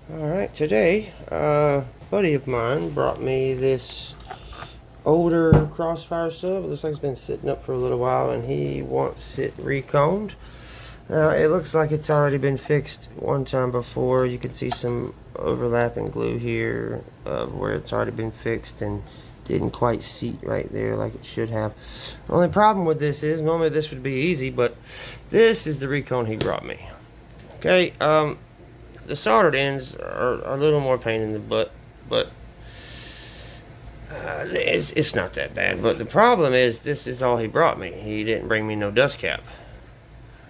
Alright, today, a buddy of mine brought me this older Crossfire sub. It looks like it's been sitting up for a little while and he wants it reconed. Now, it looks like it's already been fixed one time before. You can see some overlapping glue here where it's already been fixed and didn't quite seat right there like it should have. The only problem with this is, normally this would be easy, but this is the Recone he brought me. Okay, the soldered ends are a little more pain in the butt, but it's not that bad. But the problem is, this is all he brought me. He didn't bring me no dust cap.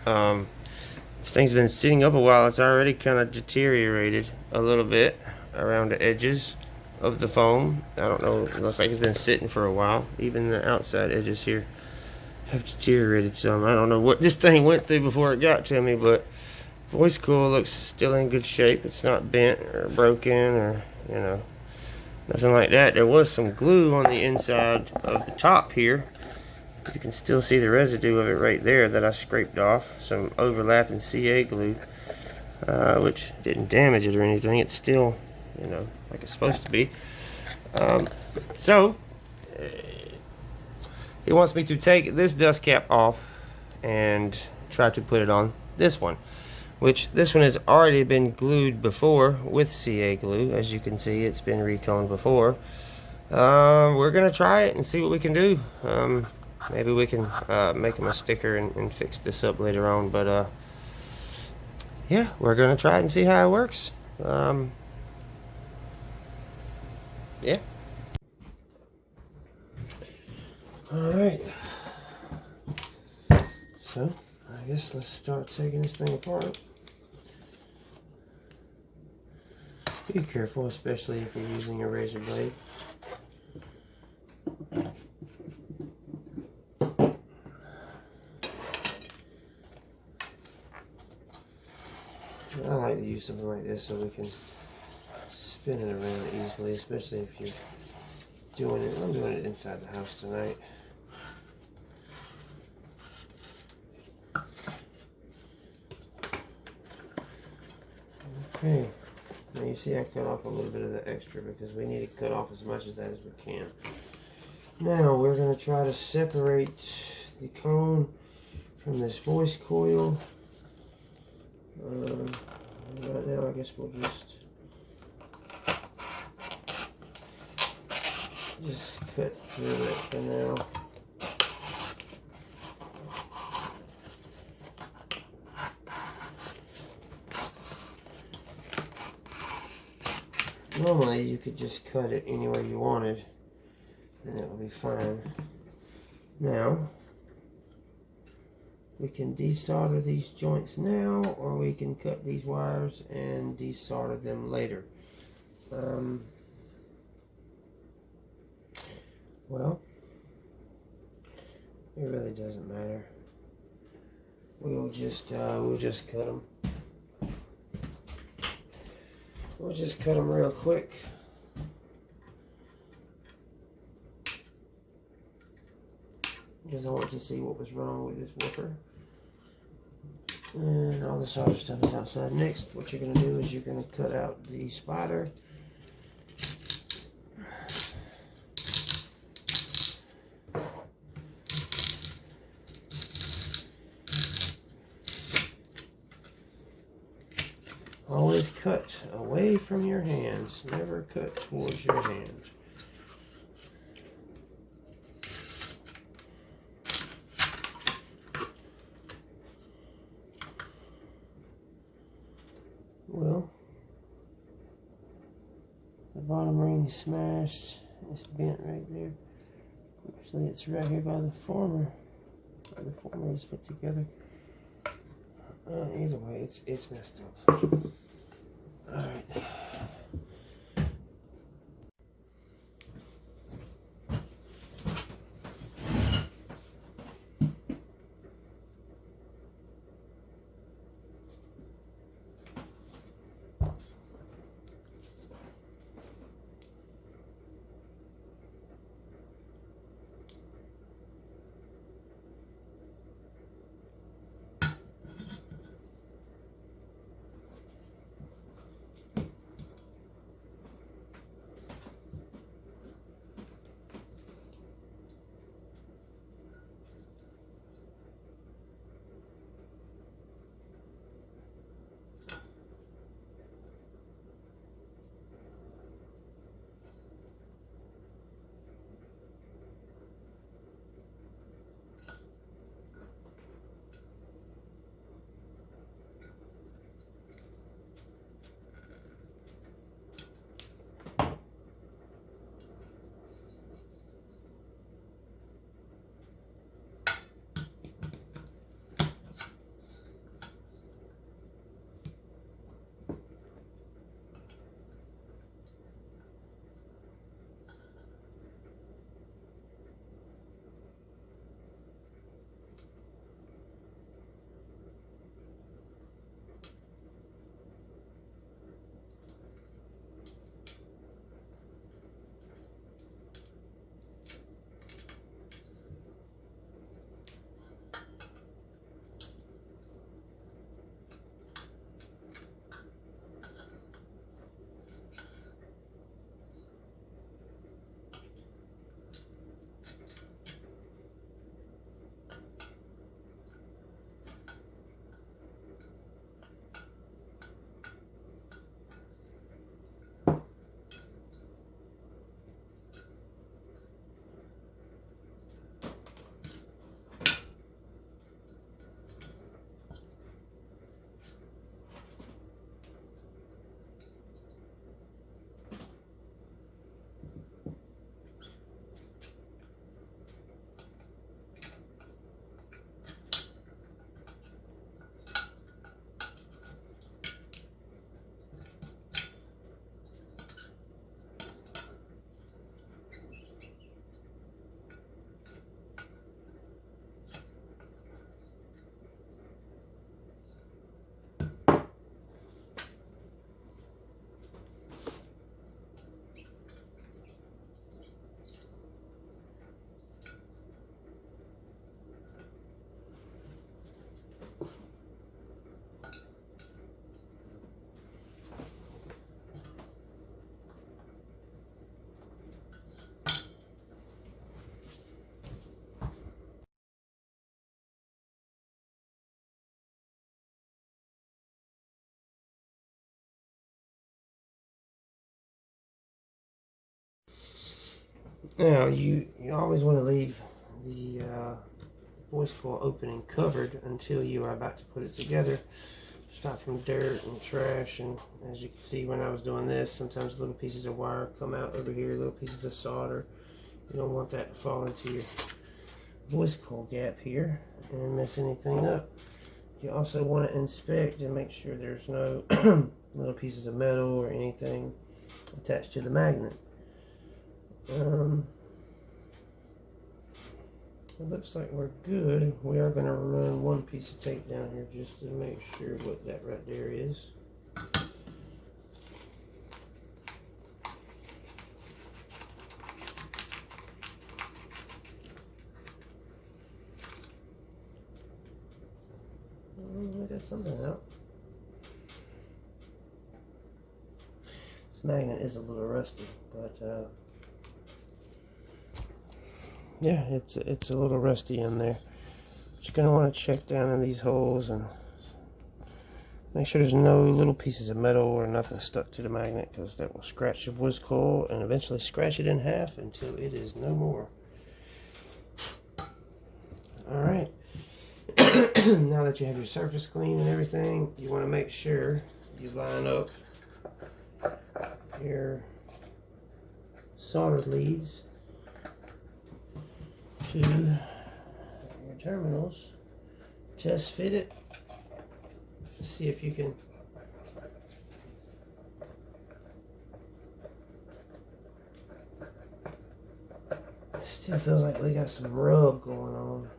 This thing's been sitting up a while. It's already kind of deteriorated a little bit around the edges of the foam. I don't know, it looks like it's been sitting for a while. Even the outside edges here have deteriorated some. I don't know what this thing went through before it got to me, but voice coil looks still in good shape. It's not bent or broken or, you know, nothing like that. There was some glue on the inside of the top here. You can still see the residue of it right there that I scraped off. Some overlapping CA glue, which didn't damage it or anything. It's still, you know, like it's supposed to be. So, he wants me to take this dust cap off and try to put it on this one. Which this one has already been glued before with CA glue. As you can see, it's been reconed before. We're gonna try it and see what we can do. Maybe we can make him a sticker and fix this up later on. But yeah, we're gonna try it and see how it works. Yeah. All right. So I guess let's start taking this thing apart. Be careful, especially if you're using a razor blade. I like to use something like this so we can spin it around easily, especially if you're doing it. I'm doing it inside the house tonight. Okay. Now you see I cut off a little bit of the extra because we need to cut off as much of that as we can. Now we're going to try to separate the cone from this voice coil. Right now I guess we'll just cut through it for now. Normally you could just cut it any way you wanted and it will be fine. Now we can desolder these joints now, or we can cut these wires and desolder them later. Well, it really doesn't matter. We'll just cut them. We'll just cut them real quick. Because I want to see what was wrong with this woofer. And all this other stuff is outside. Next, what you're going to do is you're going to cut out the spider. Always cut away from your hands. Never cut towards your hand. Well, the bottom ring is smashed. It's bent right there. Actually, it's right here by the former. The former is put together. Either way, it's messed up. All right. Now you always want to leave the voice coil opening covered until you are about to put it together. Stop from dirt and trash, and as you can see when I was doing this, sometimes little pieces of wire come out over here, little pieces of solder. You don't want that to fall into your voice coil gap here and mess anything up. You also want to inspect and make sure there's no little pieces of metal or anything attached to the magnet. It looks like we're good. We are going to run one piece of tape down here just to make sure what that right there is. I got something out. This magnet is a little rusty, but yeah, it's a little rusty in there. But you're going to want to check down in these holes and make sure there's no little pieces of metal or nothing stuck to the magnet, because that will scratch the voice coil and eventually scratch it in half until it is no more. Alright, now that you have your surface clean and everything, you want to make sure you line up your solder leads to your terminals. Test fit it. See if you can still feels like we got some rub going on.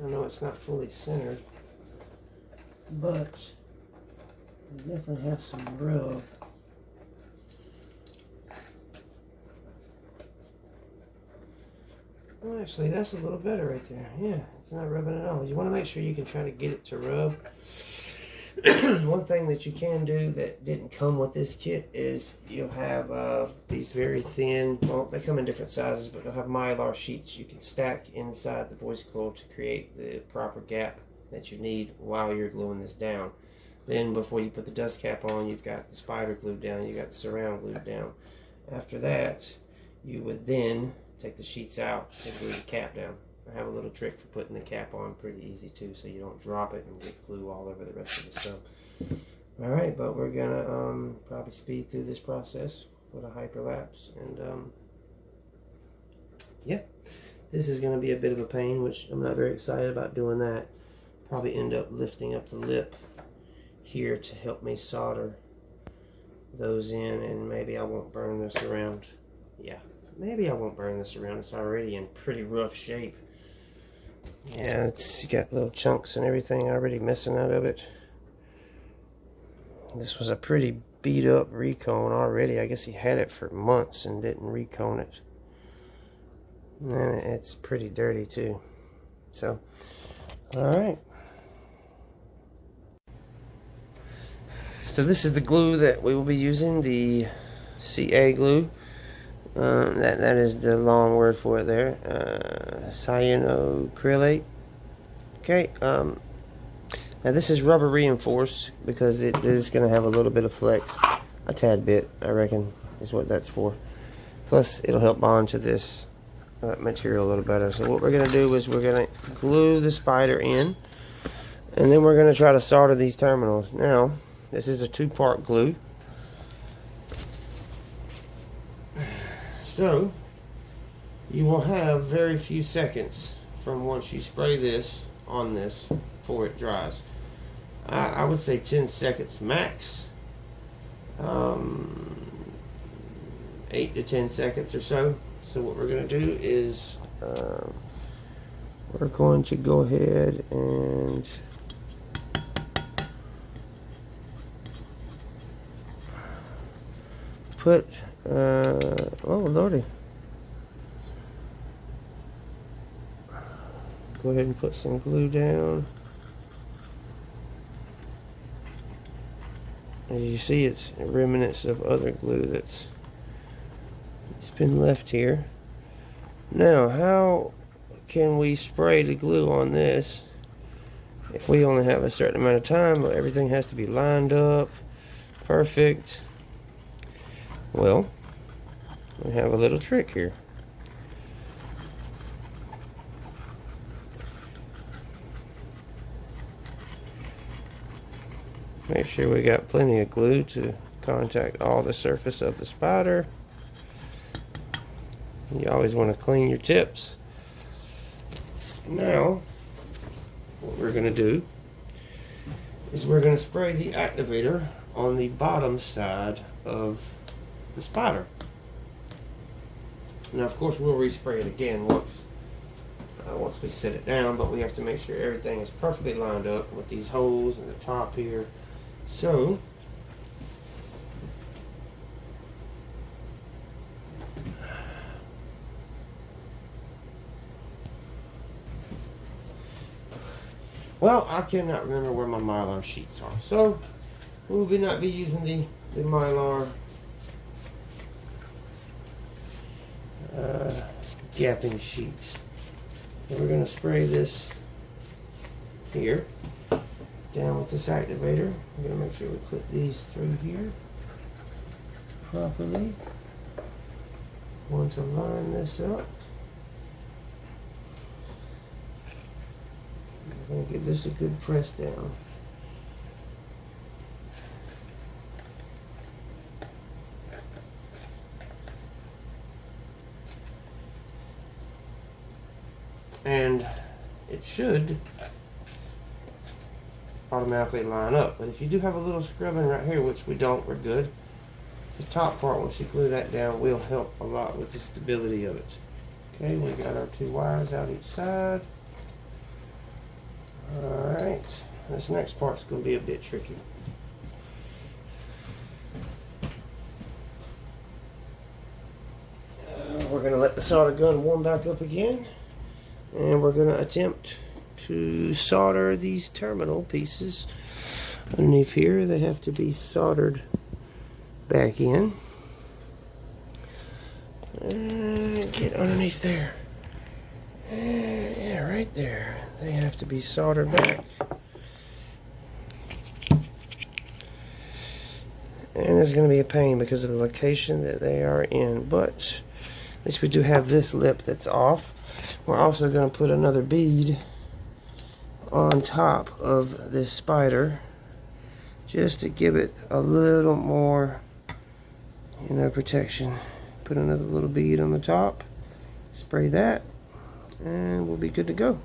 I know it's not fully centered, but we definitely have some rub. Well, actually, that's a little better right there. Yeah, it's not rubbing at all. You want to make sure you can try to get it to rub. One thing that you can do that didn't come with this kit is you'll have these very thin, well, they come in different sizes, but they'll have mylar sheets you can stack inside the voice coil to create the proper gap that you need while you're gluing this down. Then before you put the dust cap on, you've got the spider glued down, you've got the surround glued down. After that, you would then take the sheets out and glue the cap down. I have a little trick for putting the cap on, pretty easy too, so you don't drop it and get glue all over the rest of the sub. Alright, but we're gonna probably speed through this process with a hyperlapse, and yeah, this is gonna be a bit of a pain, which I'm not very excited about doing that. Probably end up lifting up the lip here to help me solder those in, and maybe I won't burn this around. Yeah, maybe I won't burn this around. It's already in pretty rough shape. Yeah, it's got little chunks and everything already missing out of it. This was a pretty beat up Recone already. I guess he had it for months and didn't Recone it. And it's pretty dirty too. So, alright. So this is the glue that we will be using, the CA glue. That is the long word for it there. Cyanocrylate. Okay. Now this is rubber reinforced because it is going to have a little bit of flex, a tad bit, I reckon, is what that's for. Plus, it'll help bond to this material a little better. So what we're going to do is we're going to glue the spider in, and then we're going to try to solder these terminals. Now, this is a two-part glue. So, you will have very few seconds from once you spray this on this before it dries. I would say 10 seconds max. 8 to 10 seconds or so. So what we're going to do is we're going to go ahead and put oh lordy, go ahead and put some glue down. As you see, it's remnants of other glue it's been left here. Now, how can we spray the glue on this if we only have a certain amount of time? Everything has to be lined up perfect. Well, we have a little trick here. Make sure we got plenty of glue to contact all the surface of the spider. You always want to clean your tips. Now, what we're going to do is we're going to spray the activator on the bottom side of the spider. Now, of course, we'll respray it again once we set it down, but we have to make sure everything is perfectly lined up with these holes in the top here. So, well, I cannot remember where my Mylar sheets are, so we will not be using the Mylar gapping sheets. So we're going to spray this here down with this activator. We're going to make sure we put these through here properly. Want to line this up. We're going to give this a good press down. And it should automatically line up, but if you do have a little scrubbing right here, which we don't, we're good. The top part, once you glue that down, will help a lot with the stability of it. Okay, we got our two wires out each side. Alright, this next part's going to be a bit tricky. We're going to let the solder gun warm back up again, and we're going to attempt to solder these terminal pieces underneath here. They have to be soldered back in. And get underneath there. Yeah, right there. They have to be soldered back. And it's going to be a pain because of the location that they are in, but at least we do have this lip that's off. We're also going to put another bead on top of this spider just to give it a little more, you know, protection. Put another little bead on the top, spray that, and we'll be good to go.